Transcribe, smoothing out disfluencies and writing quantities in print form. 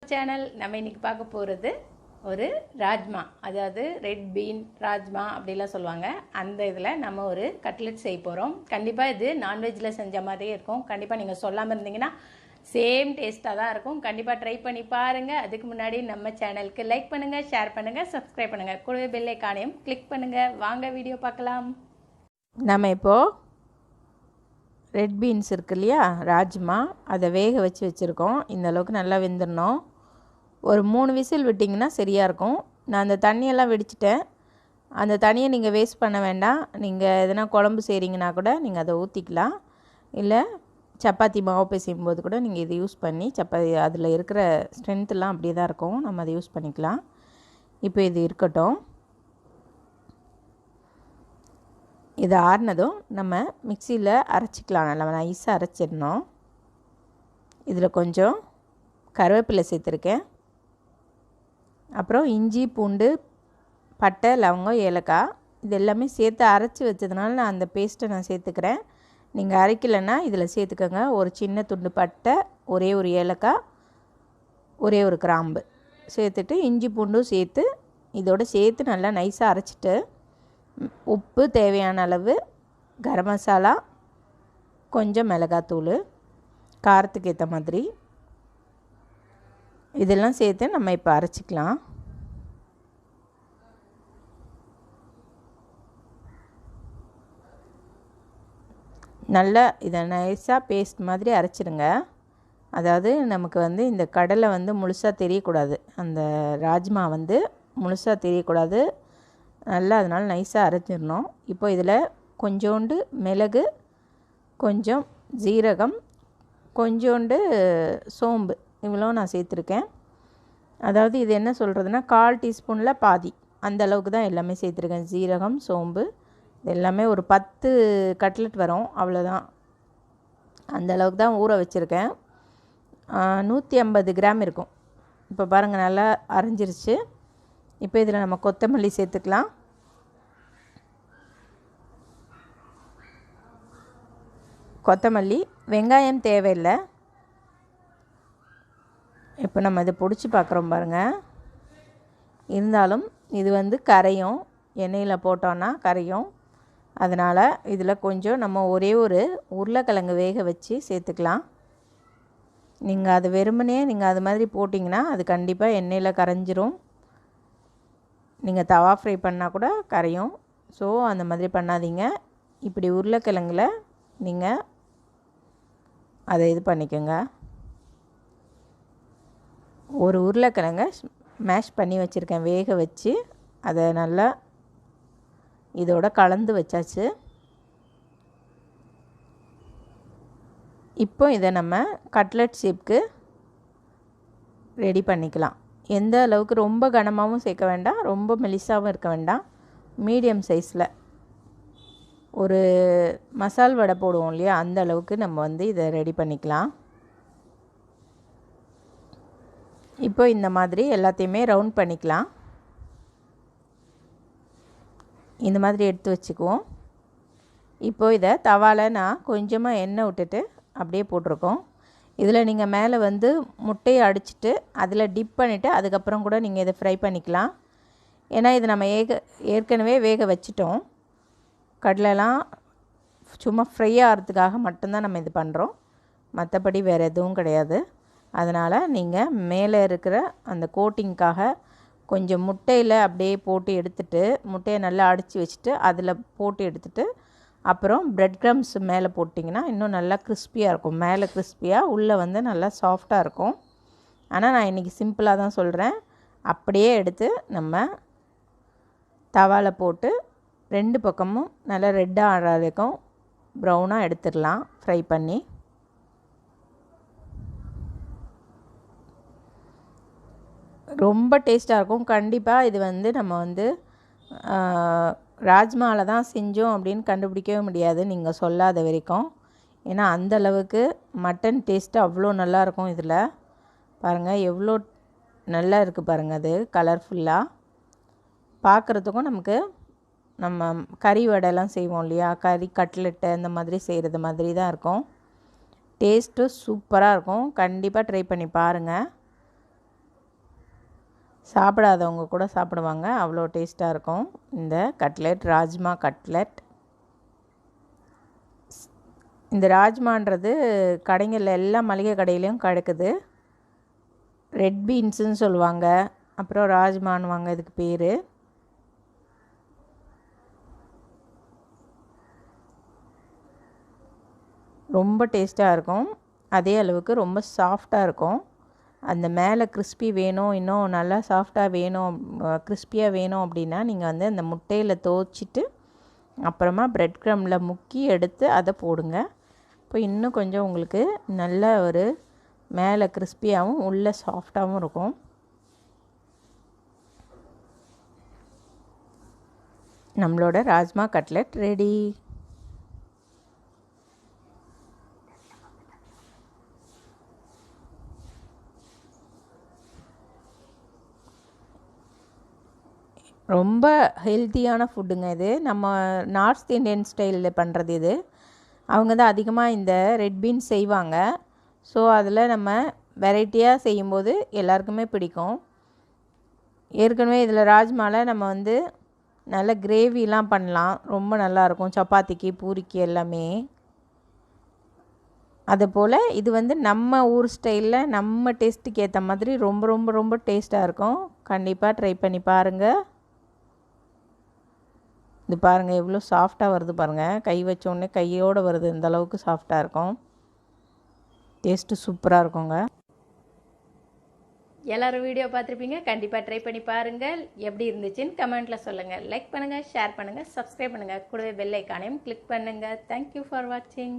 Channel. நம்ம இன்னைக்கு பார்க்க போகிறது ஒரு ராஜ்மா, அதாவது ரெட் பீன் ராஜ்மா அப்படிலாம் சொல்லுவாங்க. அந்த இதில் நம்ம ஒரு கட்லெட் செய்ய போகிறோம். கண்டிப்பாக இது நான்வெஜ்ஜில் செஞ்ச மாதிரியே இருக்கும். கண்டிப்பாக நீங்கள் சொல்லாமல் இருந்தீங்கன்னா சேம் டேஸ்ட்டாக தான் இருக்கும். கண்டிப்பாக ட்ரை பண்ணி பாருங்கள். அதுக்கு முன்னாடி நம்ம சேனலுக்கு லைக் பண்ணுங்கள், ஷேர் பண்ணுங்கள், சப்ஸ்கிரைப் பண்ணுங்கள், கூடவே பெல் ஐகானையும் கிளிக் பண்ணுங்கள். வாங்க வீடியோ பார்க்கலாம். நம்ம இப்போது ரெட் பீன்ஸ் இருக்கு இல்லையா, ராஜ்மா, அதை வேக வச்சுருக்கோம். இந்த அளவுக்கு நல்லா வெந்துடணும். ஒரு 3 விசில் விட்டிங்கன்னா சரியாக இருக்கும். நான் அந்த தண்ணியெல்லாம் வெடிச்சிட்டேன். அந்த தண்ணியை நீங்கள் வேஸ்ட் பண்ண வேண்டாம். நீங்கள் எதனா குழம்பு செய்கிறீங்கன்னா கூட நீங்கள் அதை ஊற்றிக்கலாம். இல்லை சப்பாத்தி மாவு பிசையும் போது கூட நீங்கள் இதை யூஸ் பண்ணி சப்பாத்தி அதில் இருக்கிற ஸ்ட்ரென்த்லாம் அப்படியே தான் இருக்கும். நம்ம அதை யூஸ் பண்ணிக்கலாம். இப்போ இது இருக்கட்டும். இது ஆறினதும் நம்ம மிக்சியில் அரைச்சிக்கலாம். நல்லா நைஸாக அரைச்சிடணும். இதில் கொஞ்சம் கருவேப்பிலை சேர்த்துருக்கேன். அப்புறம் இஞ்சி, பூண்டு, பட்டை, லவங்கம், ஏலக்காய் இது எல்லாமே சேர்த்து அரைச்சி வச்சதுனால நான் அந்த பேஸ்ட்டை நான் சேர்த்துக்கிறேன். நீங்கள் அரைக்கலைன்னா இதில் சேர்த்துக்கோங்க. ஒரு சின்ன துண்டு பட்டை, ஒரே ஒரு ஏலக்காய், ஒரே ஒரு கிராம்பு சேர்த்துட்டு இஞ்சி பூண்டும் சேர்த்து இதோடு சேர்த்து நல்லா நைஸாக அரைச்சிட்டு உப்பு தேவையான அளவு, கரம் மசாலா, கொஞ்சம் மிளகாத்தூள், காரத்துக்கு ஏற்ற மாதிரி இதெல்லாம் சேர்த்து நம்ம இப்போ அரைச்சிக்கலாம். நல்லா இதை நைஸாக பேஸ்ட் மாதிரி அரைச்சிடுங்க. அதாவது நமக்கு இந்த கடலை முழுசாக தெரியக்கூடாது, அந்த ராஜ்மா முழுசாக தெரியக்கூடாது. நல்லா அதனால் நைஸாக அரைச்சிடணும். இப்போ இதில் கொஞ்சோண்டு மிளகு, கொஞ்சம் ஜீரகம், கொஞ்சோண்டு சோம்பு, இவ்வளோ நான் சேர்த்துருக்கேன். அதாவது இது என்ன சொல்கிறதுனா 1/4 டீஸ்பூனில் பாதி அந்த அளவுக்கு தான் எல்லாமே சேர்த்துருக்கேன். ஜீரகம், சோம்பு இது எல்லாமே ஒரு 10 கட்லெட் வரும், அவ்வளோதான். அந்த அளவுக்கு தான் ஊற வச்சுருக்கேன். 150 கிராம் இருக்கும். இப்போ பாருங்கள் நல்லா அரைஞ்சிருச்சு. இப்போ இதில் நம்ம கொத்தமல்லி சேர்த்துக்கலாம். கொத்தமல்லி, வெங்காயம் தேவையில்லை. இப்போ நம்ம இதை பிடிச்சி பார்க்குறோம் பாருங்கள். இருந்தாலும் இது கரையும், எண்ணெயில் போட்டோன்னா கரையும். அதனால் இதில் கொஞ்சம் நம்ம ஒரே ஒரு உருளைக்கிழங்கு வேக வச்சு சேர்த்துக்கலாம். நீங்கள் அது வெறுமனே நீங்கள் அது மாதிரி போட்டிங்கன்னா அது கண்டிப்பாக எண்ணெயில் கரைஞ்சிரும். நீங்கள் தவா ஃப்ரை பண்ணால் கூட கரையும். ஸோ அந்த மாதிரி பண்ணாதீங்க. இப்படி உருளைக்கிழங்குல நீங்கள் அதை இது பண்ணிக்கோங்க. ஒரு உருளைக்கிழங்கை மேஷ் பண்ணி வச்சுருக்கேன், வேக வச்சு அதை நல்லா இதோட கலந்து வச்சாச்சு. இப்போ இதை நம்ம கட்லெட் ஷேப்க்கு ரெடி பண்ணிக்கலாம். எந்த அளவுக்கு ரொம்ப கனமாகவும் சேர்க்க வேண்டாம், ரொம்ப மெலிசாகவும் இருக்க வேண்டாம். மீடியம் சைஸில் ஒரு மசால் வடை போடுவோம் இல்லையா, அந்த அளவுக்கு நம்ம இதை ரெடி பண்ணிக்கலாம். இப்போ இந்த மாதிரி எல்லாத்தையுமே ரவுண்ட் பண்ணிக்கலாம். இந்த மாதிரி எடுத்து வச்சுக்குவோம். இப்போது இதை தவாவில் நான் கொஞ்சமாக எண்ணெய் விட்டுட்டு அப்படியே போட்டிருக்கோம். இதில் நீங்கள் மேலே முட்டையை அடிச்சுட்டு அதில் டிப் பண்ணிவிட்டு அதுக்கப்புறம் கூட நீங்கள் இதை ஃப்ரை பண்ணிக்கலாம். ஏன்னா இது நம்ம ஏற்கனவே வேக வச்சிட்டோம். கடலைலாம் சும்மா ஃப்ரை ஆகிறதுக்காக மட்டும்தான் நம்ம இது பண்ணுறோம், மற்றபடி வேறு எதுவும் கிடையாது. அதனால் நீங்கள் மேலே இருக்கிற அந்த கோட்டிங்க்காக கொஞ்சம் முட்டையில் அப்படியே போட்டு எடுத்துட்டு, முட்டையை நல்லா அடித்து வச்சுட்டு அதில் போட்டு எடுத்துட்டு அப்புறம் பிரெட் க்ரம்ஸ் மேலே போட்டிங்கன்னா இன்னும் நல்லா கிறிஸ்பியாக இருக்கும். மேலே கிறிஸ்பியாக, உள்ளே நல்லா சாஃப்டாக இருக்கும். ஆனால் நான் இன்றைக்கி சிம்பிளாக தான் சொல்கிறேன். அப்படியே எடுத்து நம்ம தவாவில் போட்டு 2 பக்கமும் நல்லா ரெட்டாக ஆகிற வரைக்கும் ப்ரௌனாக எடுத்துடலாம் ஃப்ரை பண்ணி. ரொம்ப டேஸ்ட்டாக இருக்கும். கண்டிப்பாக இது நம்ம ராஜ்மாவில் தான் செஞ்சோம் அப்படின்னு கண்டுபிடிக்கவே முடியாது நீங்கள் சொல்லாத வரைக்கும். ஏன்னா அந்தளவுக்கு மட்டன் டேஸ்ட்டு அவ்வளோ நல்லாயிருக்கும். இதில் பாருங்கள் எவ்வளோ நல்லா இருக்குது பாருங்கள். அது கலர்ஃபுல்லாக பார்க்குறதுக்கும் நமக்கு நம்ம கறி வடைலாம் செய்வோம் இல்லையா, கறி கட்லெட்டு இந்த மாதிரி செய்கிறது மாதிரி தான் இருக்கும். டேஸ்ட்டு சூப்பராக இருக்கும். கண்டிப்பாக ட்ரை பண்ணி பாருங்கள். சாப்பிடாதவங்க கூட சாப்பிடுவாங்க, அவ்வளோ டேஸ்ட்டாக இருக்கும் இந்த கட்லெட், ராஜ்மா கட்லெட். இந்த ராஜ்மான்றது கடைங்களில் எல்லா மளிகை கடையிலையும் கிடைக்குது. ரெட் பீன்ஸுன்னு சொல்லுவாங்க, அப்புறம் ராஜ்மான்னுவாங்க இதுக்கு பேர். ரொம்ப டேஸ்ட்டாக இருக்கும், அதே அளவுக்கு ரொம்ப சாஃப்டாக இருக்கும். அந்த மேலே கிறிஸ்பி வேணும், இன்னும் நல்லா சாஃப்டாக வேணும், கிறிஸ்பியாக வேணும் அப்படின்னா நீங்கள் வந்து அந்த முட்டையில் தோச்சிட்டு அப்புறமா ப்ரெட் க்ரம்மில் முக்கி எடுத்து அதை போடுங்க. இப்போ இன்னும் கொஞ்சம் உங்களுக்கு நல்ல ஒரு மேலே கிறிஸ்பியாகவும் உள்ளே சாஃப்டாகவும் இருக்கும். நம்மளோட ராஜ்மா கட்லெட் ரெடி. ரொம்ப ஹெல்த்தியான ஃபுட்டுங்க இது. நம்ம நார்த் இந்தியன் ஸ்டைலில் பண்ணுறது இது. அவங்க தான் அதிகமாக இந்த ரெட் பீன்ஸ் செய்வாங்க. ஸோ அதில் நம்ம வெரைட்டியாக செய்யும்போது எல்லாருக்குமே பிடிக்கும். ஏற்கனவே இதில் ராஜ்மாவில் நம்ம வந்து நல்ல கிரேவிலாம் பண்ணலாம், ரொம்ப நல்லாயிருக்கும் சப்பாத்திக்கு பூரிக்கு எல்லாமே. அதுபோல் இது வந்து நம்ம ஊர் ஸ்டைலில் நம்ம டேஸ்ட்டுக்கு ஏற்ற மாதிரி ரொம்ப ரொம்ப ரொம்ப டேஸ்ட்டாக இருக்கும். கண்டிப்பாக ட்ரை பண்ணி பாருங்கள். இது பாருங்கள் எவ்வளோ சாஃப்டாக வருது பாருங்கள், கை வச்சோடனே கையோடு வருது, இந்த அளவுக்கு சாஃப்டாக இருக்கும். டேஸ்ட்டு சூப்பராக இருக்குங்க. எல்லோரும் வீடியோ பார்த்துருப்பீங்க, கண்டிப்பாக ட்ரை பண்ணி பாருங்கள். எப்படி இருந்துச்சுன்னு கமெண்ட்டில் சொல்லுங்கள். லைக் பண்ணுங்கள், ஷேர் பண்ணுங்கள், சப்ஸ்கிரைப் பண்ணுங்கள், கூடவே பெல் ஐக்கானையும் கிளிக் பண்ணுங்கள். தேங்க்யூ ஃபார் வாட்சிங்.